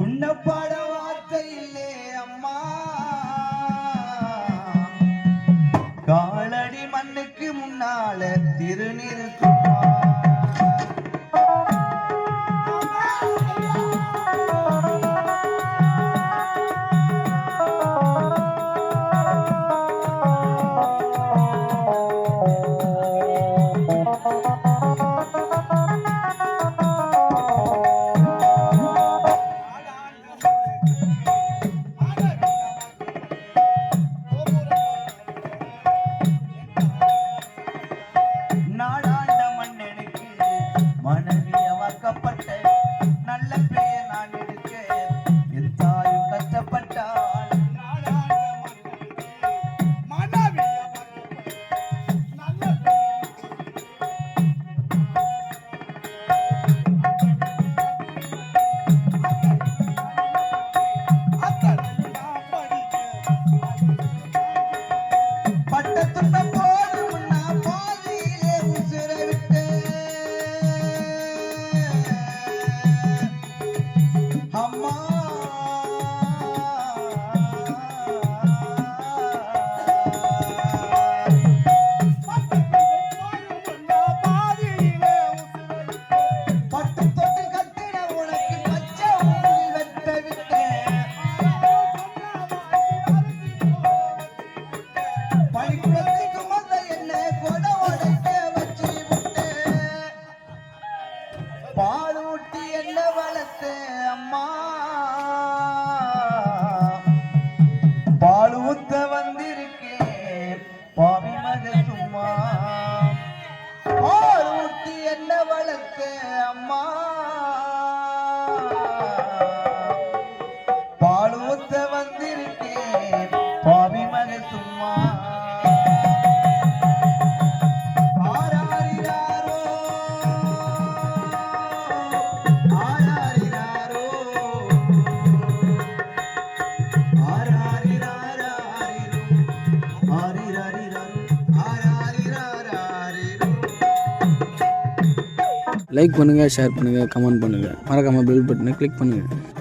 உன்னை பாட வார்த்தை இல்லே அம்மா, காலடி மண்ணுக்கு முன்னால திருநிறுத்துமா. நாடாண்ட மன்னனுக்கு மனைவியவாக்கப்பட்ட நல்ல பெயர் நான் எடுக்க என் தாயும் கஷ்டப்பட்டாள். பட்டத்துண்ட போதும் நான் பாதியிலே உசுரை விட்டேன் அம்மா. பட்டு தொட்டு கட்டிட உனக்கு பச்சை ஊரில் வெட்ட விட்டேன். பனிக்குளத்துக்கு மந்த என்ன கொட உடைக்க வச்சு விட்டேன். பால் ஊட்டி என்ன வளர்த்த அம்மா, பால் ஊத்த வந்திருக்கேன் பாவி மக சும்மா. பால் ஊட்டி என்ன வளர்த்த அம்மா, பால் ஊத்த வந்திருக்கேன் பாவி மக சும்மா. ஆராரிராரோ, ஆராரிராரோ, ஆராரிராராரிரோ, ஆரிராரிராரோ, ஆராரிராராரிரோ. லைக் பண்ணுங்கள், ஷேர் பண்ணுங்கள், கமெண்ட் பண்ணுங்கள், மறக்காமல் பெல் பட்டனை கிளிக் பண்ணுங்கள்.